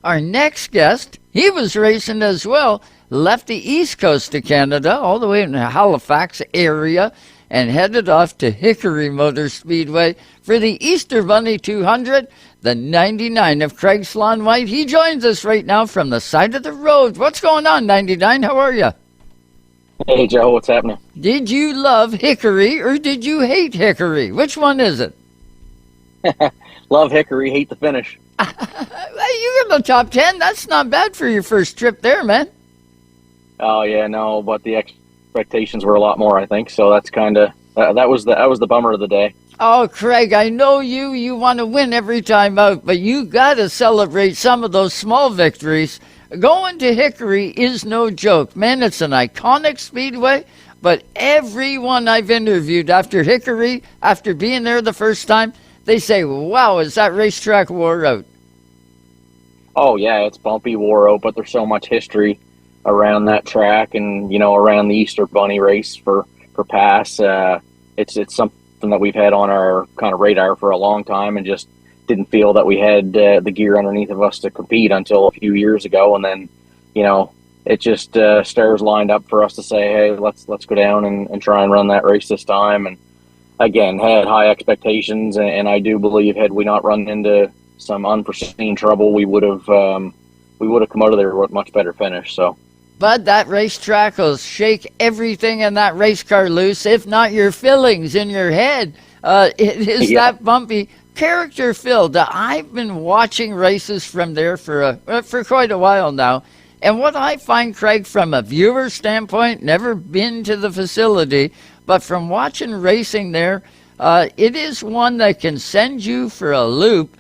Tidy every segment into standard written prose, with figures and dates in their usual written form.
Our next guest, he was racing as well, left the east coast of Canada, all the way in the Halifax area, and headed off to Hickory Motor Speedway for the Easter Bunny 200, the 99 of Craig Slaunwhite. He joins us right now from the side of the road. What's going on, 99? How are you? Hey, Joe, what's happening? Did you love Hickory or did you hate Hickory? Which one is it? Love Hickory, hate the finish. You got the top 10. That's not bad for your first trip there, man. Oh yeah, no, but the expectations were a lot more, I think. So that's kind of that was the bummer of the day. Oh, Craig, I know you want to win every time out, but you got to celebrate some of those small victories. Going to Hickory is no joke, man. It's an iconic speedway, but everyone I've interviewed after Hickory, after being there the first time, they say, wow, is that racetrack wore out? Oh yeah, it's bumpy, wore out, but there's so much history around that track, and around the Easter Bunny race for Pass. It's something that we've had on our kind of radar for a long time, and just didn't feel that we had the gear underneath of us to compete until a few years ago, and then it just stars lined up for us to say, hey, let's go down and try and run that race this time. And again, had high expectations, and I do believe had we not run into some unforeseen trouble, we would have come out of there with a much better finish. So, but that racetrack will shake everything in that race car loose, if not your fillings in your head. It is that bumpy, character-filled. I've been watching races from there for quite a while now, and what I find, Craig, from a viewer standpoint, never been to the facility, but from watching racing there, it is one that can send you for a loop.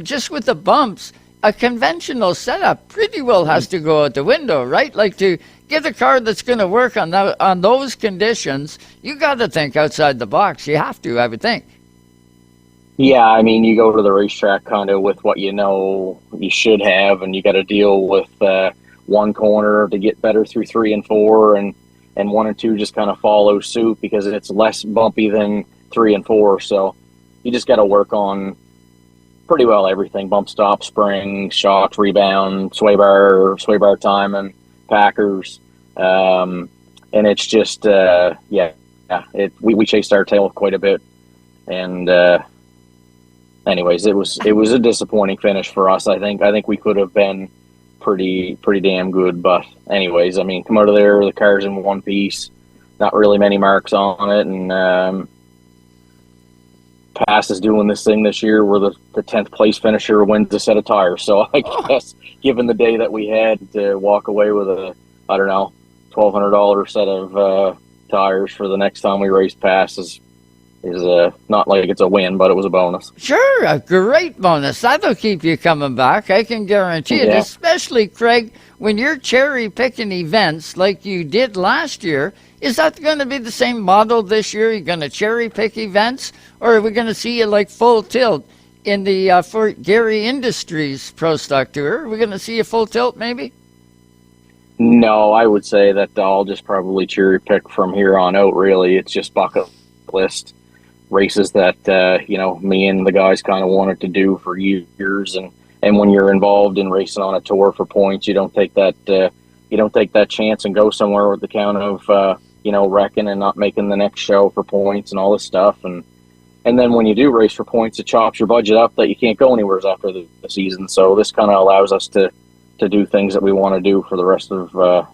Just with the bumps, a conventional setup pretty well has to go out the window, right? Like, to get a car that's going to work on those conditions, you got to think outside the box. You have to, I would think. Yeah, I mean, you go to the racetrack kind of with what you should have, and you got to deal with one corner to get better through 3 and 4, and 1 and 2 just kind of follow suit because it's less bumpy than 3 and 4. So you just got to work on pretty well everything: bump stop, spring, shocks, rebound, sway bar time, and packers. And it's just we chased our tail quite a bit, and anyways, it was a disappointing finish for us. I think we could have been pretty damn good, but anyways, I mean, come out of there, the car's in one piece, not really many marks on it, and Pass is doing this thing this year where the 10th place finisher wins a set of tires. So I guess given the day that we had, to walk away with a $1,200 set of tires for the next time we race Pass is not like it's a win, but it was a bonus. Sure, a great bonus. That'll keep you coming back. I can guarantee it, especially, Craig, when you're cherry picking events like you did last year. Is that going to be the same model this year? You're going to cherry pick events, or are we going to see you like full tilt in the Fort Garry Industries Pro Stock Tour? Are we going to see you full tilt maybe? No, I would say that I'll just probably cherry pick from here on out, really. It's just bucket list races that me and the guys kind of wanted to do for years, and when you're involved in racing on a tour for points, you don't take that chance and go somewhere with the count of wrecking and not making the next show for points and all this stuff, and then when you do race for points, it chops your budget up that you can't go anywhere after the season. So this kind of allows us to do things that we want to do for the rest of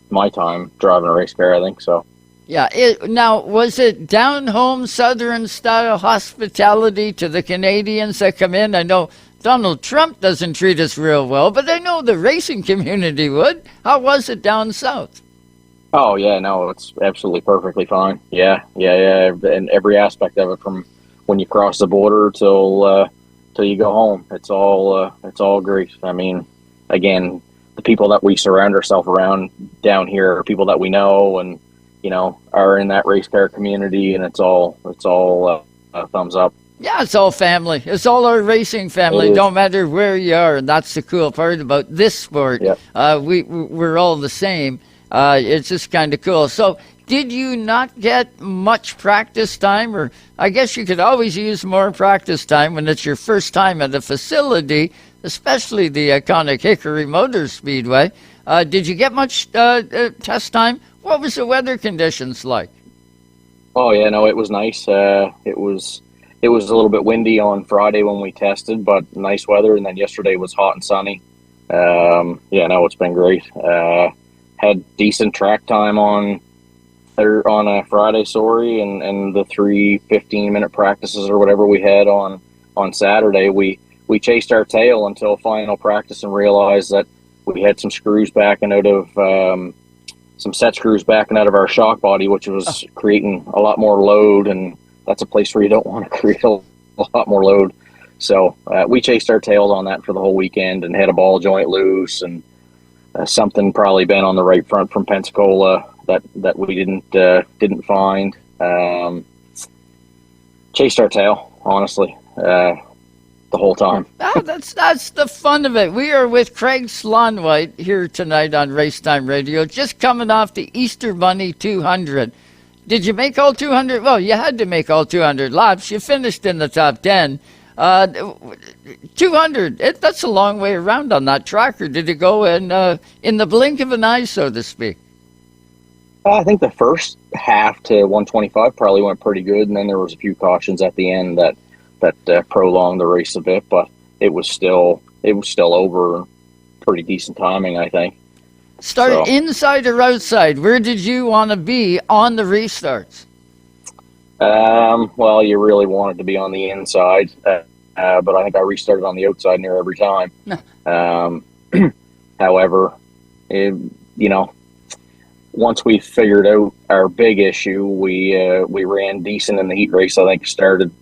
my time driving a race car, I think so. Yeah. Now, was it down-home Southern-style hospitality to the Canadians that come in? I know Donald Trump doesn't treat us real well, but I know the racing community would. How was it down south? Oh, yeah, no, it's absolutely perfectly fine. Yeah. And every aspect of it, from when you cross the border till you go home, it's all great. I mean, again, the people that we surround ourselves around down here are people that we know and are in that race car community, and it's all thumbs up. Yeah, it's all family. It's all our racing family. Don't matter where you are, and that's the cool part about this sport. Yep. We're all the same. It's just kind of cool. So, did you not get much practice time, or I guess you could always use more practice time when it's your first time at a facility especially the iconic Hickory Motor Speedway. Did you get much test time? What was the weather conditions like? Oh yeah, no, it was nice. It was a little bit windy on Friday when we tested, but nice weather. And then yesterday was hot and sunny. Yeah, no, it's been great. Had decent track time on a Friday, sorry, and the 3 15-minute practices or whatever we had on Saturday. We chased our tail until final practice and realized that we had some screws backing out of some set screws backing out of our shock body, which was creating a lot more load, and that's a place where you don't want to create a lot more load. So we chased our tails on that for the whole weekend and had a ball joint loose and something probably bent on the right front from Pensacola that we didn't find. Chased our tail, honestly, the whole time. Oh, that's the fun of it. We are with Craig Slaunwhite here tonight on Racetime Radio, just coming off the Easter Bunny 200. Did you make all 200? Well, you had to make all 200 laps. You finished in the top 10. 200, that's a long way around on that track, or did it go in the blink of an eye, so to speak? I think the first half to 125 probably went pretty good, and then there was a few cautions at the end that prolonged the race a bit, but it was still over pretty decent timing, I think. Inside or outside? Where did you want to be on the restarts? Well, you really wanted to be on the inside, but I think I restarted on the outside near every time. However, once we figured out our big issue, we ran decent in the heat race. I think started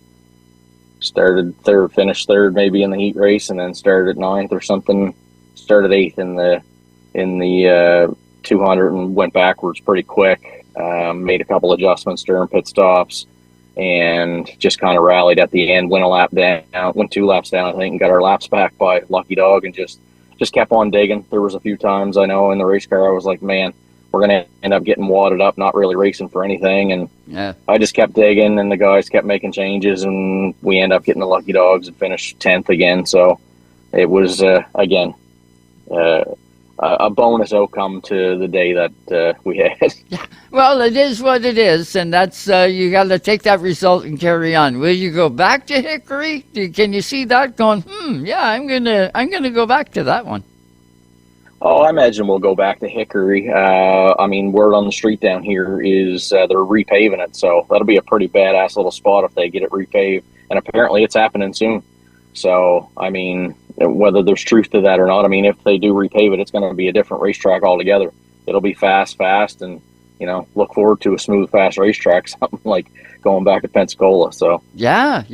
third, finished third maybe in the heat race, and then started ninth or something. Started eighth in the 200 and went backwards pretty quick. Made a couple adjustments during pit stops and just kind of rallied at the end. Went 2 laps down, I think, and got our laps back by Lucky Dog, and just kept on digging. There was a few times I know in the race car I was like, man, we're going to end up getting wadded up, not really racing for anything. And yeah, I just kept digging, and the guys kept making changes, and we end up getting the Lucky Dogs and finished 10th again. So it was, again, a bonus outcome to the day that we had. Well, it is what it is, and that's you got to take that result and carry on. Will you go back to Hickory? Can you see that going? Yeah, I'm gonna go back to that one. Oh, I imagine we'll go back to Hickory. I mean, word on the street down here is they're repaving it, so that'll be a pretty badass little spot if they get it repaved. And apparently it's happening soon. So, I mean, whether there's truth to that or not, I mean, if they do repave it, it's going to be a different racetrack altogether. It'll be fast, and, look forward to a smooth, fast racetrack, something like going back to Pensacola. So Yeah.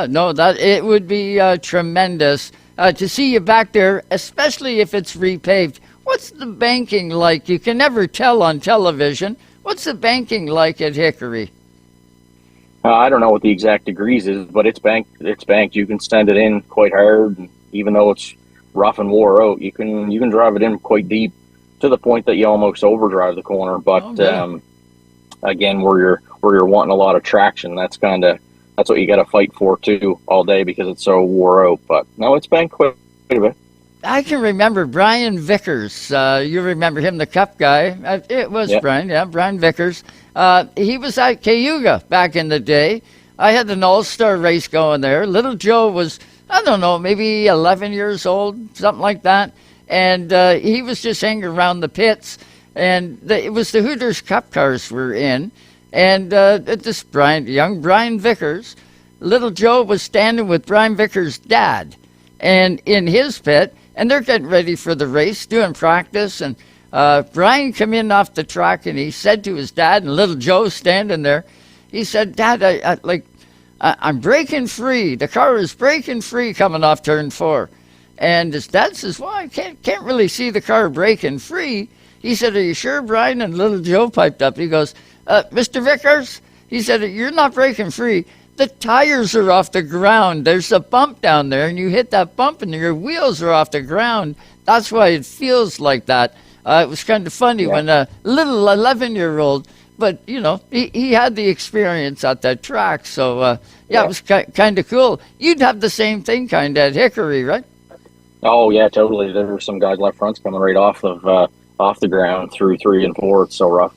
No, that it would be tremendous to see you back there, especially if it's repaved. What's the banking like? You can never tell on television. What's the banking like at Hickory? I don't know what the exact degrees is, but it's banked. You can send it in quite hard, and even though it's rough and wore out, you can drive it in quite deep to the point that you almost overdrive the corner. But again, where you're wanting a lot of traction, that's what you got to fight for too all day because it's so wore out. But no, it's banked quite a bit. I can remember Brian Vickers. You remember him, the Cup guy. It was Brian, Brian Vickers. He was at Cayuga back in the day. I had an all-star race going there. Little Joe was, I don't know, maybe 11 years old, something like that. And he was just hanging around the pits. And it was the Hooters Cup cars were in. And this young Brian Vickers, Little Joe was standing with Brian Vickers' dad and in his pit. And they're getting ready for the race, doing practice. And Brian came in off the track, and he said to his dad, and Little Joe standing there, he said, "Dad, I'm breaking free. The car is breaking free coming off turn 4." And his dad says, "Well, I can't really see the car breaking free." He said, "Are you sure, Brian?" And Little Joe piped up. He goes, "Mr. Vickers," he said, "you're not breaking free. The tires are off the ground. There's a bump down there, and you hit that bump, and your wheels are off the ground. That's why it feels like that." It was kind of funny when a little 11-year-old, but, he had the experience at that track. So, it was kind of cool. You'd have the same thing kind of at Hickory, right? Oh yeah, totally. There were some guys left fronts coming right off the ground through 3 and 4. It's so rough.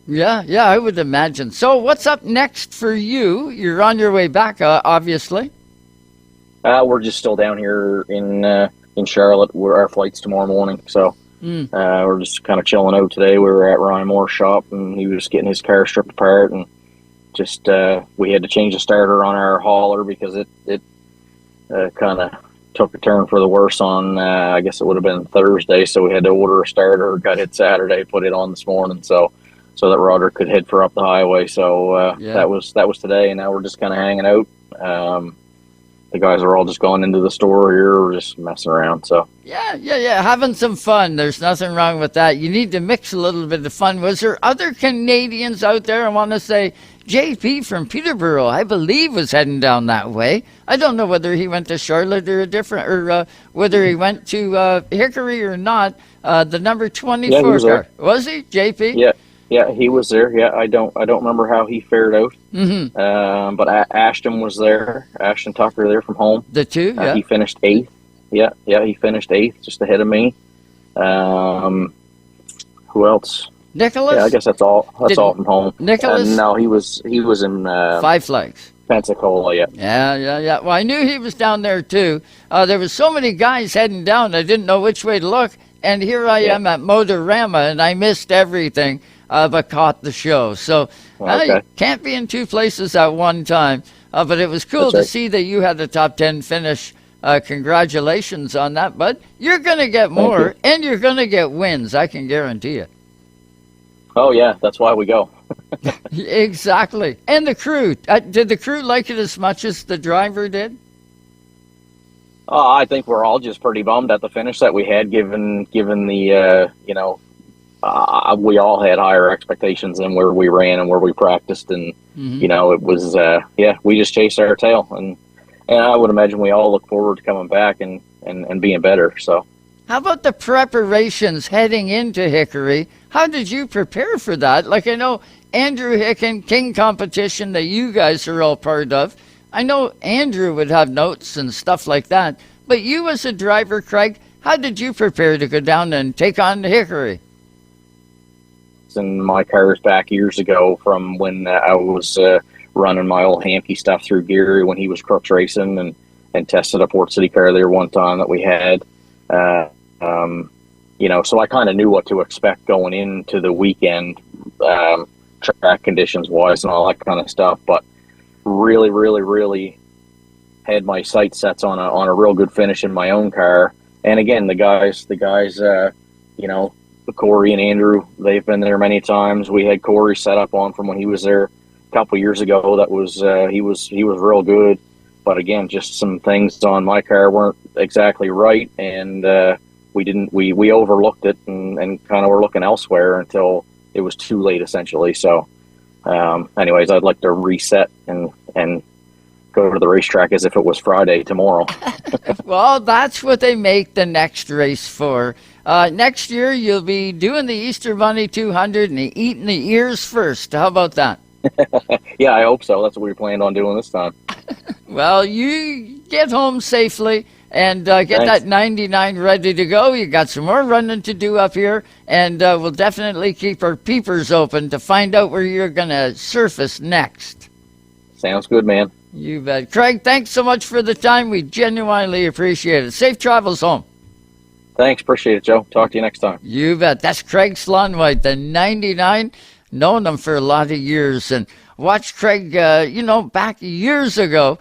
Yeah, yeah, I would imagine. So what's up next for you? You're on your way back, obviously. We're just still down here in Charlotte. Where our flight's tomorrow morning, so we're just kind of chilling out today. We were at Ryan Moore's shop, and he was getting his car stripped apart, and just we had to change the starter on our hauler because it kind of took a turn for the worse on I guess it would have been Thursday, so we had to order a starter. Got hit Saturday, put it on this morning, so that Roger could head for up the highway. So that was today, and now we're just kind of hanging out. The guys are all just going into the store here. We're just messing around. So yeah, having some fun. There's nothing wrong with that. You need to mix a little bit of fun. Was there other Canadians out there? I want to say JP from Peterborough, I believe, was heading down that way. I don't know whether he went to Charlotte or whether he went to Hickory or not. The number 24 car. Was he, JP? Yeah, he was there. Yeah, I don't remember how he fared out. Mm-hmm. But Ashton was there. Ashton Tucker there from home. The two, yeah. He finished 8th. Yeah, he finished 8th, just ahead of me. Who else? Nicholas? Yeah, I guess that's all. That's all from home. Nicholas? No, he was in Five Flags. Pensacola. Yeah. Yeah. Well, I knew he was down there too. There was so many guys heading down. I didn't know which way to look. And here I am at Motorama, and I missed everything. But caught the show. So you can't be in two places at one time. But it was cool to see that you had the top 10 finish. Congratulations on that, bud. You're going to get more, and you're going to get wins. I can guarantee it. Oh, yeah. That's why we go. Exactly. And the crew. Did the crew like it as much as the driver did? I think we're all just pretty bummed at the finish that we had, given the, we all had higher expectations than where we ran and where we practiced, and it was we just chased our tail, and I would imagine we all look forward to coming back and being better. So, how about the preparations heading into Hickory? How did you prepare for that? Like, I know Andrew Hicken King competition that you guys are all part of. I know Andrew would have notes and stuff like that, but you as a driver, Craig, how did you prepare to go down and take on Hickory? And my cars back years ago from when I was running my old Hamke stuff through Gary when he was Crooks Racing, and tested a Port City car there one time that we had. So I kind of knew what to expect going into the weekend, track conditions wise and all that kind of stuff. But really, really, really had my sights sets on a real good finish in my own car. And again, the guys, Corey and Andrew, they've been there many times. We had Corey set up on from when he was there a couple years ago. That was he was real good, but again, just some things on my car weren't exactly right, and we overlooked it and kind of were looking elsewhere until it was too late, essentially. So, anyways, I'd like to reset and go to the racetrack as if it was Friday tomorrow. Well, that's what they make the next race for. Next year, you'll be doing the Easter Bunny 200 and eating the ears first. How about that? Yeah, I hope so. That's what we planned on doing this time. Well, you get home safely and get Thanks. that 99 ready to go. You got some more running to do up here, and we'll definitely keep our peepers open to find out where you're going to surface next. Sounds good, man. You bet. Craig, thanks so much for the time. We genuinely appreciate it. Safe travels home. Thanks. Appreciate it, Joe. Talk to you next time. You bet. That's Craig Slaunwhite, the 99. Known him for a lot of years. And watch Craig, back years ago,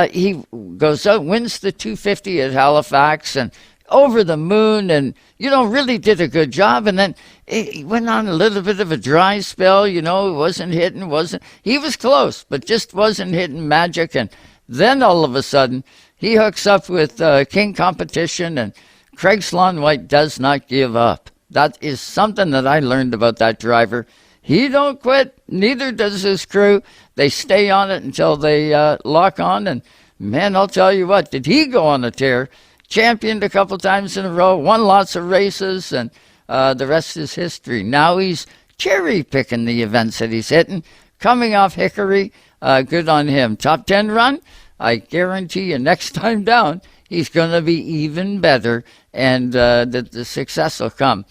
he goes out, wins the 250 at Halifax, and over the moon, and, really did a good job. And then he went on a little bit of a dry spell, he he was close, but just wasn't hitting magic. And then all of a sudden, he hooks up with King Competition, and Craig Slaunwhite does not give up. That is something that I learned about that driver. He don't quit, neither does his crew. They stay on it until they lock on, and man, I'll tell you what, did he go on a tear? Championed a couple times in a row, won lots of races, and the rest is history. Now he's cherry-picking the events that he's hitting. Coming off Hickory, good on him. Top 10 run, I guarantee you next time down, he's going to be even better, and the success will come.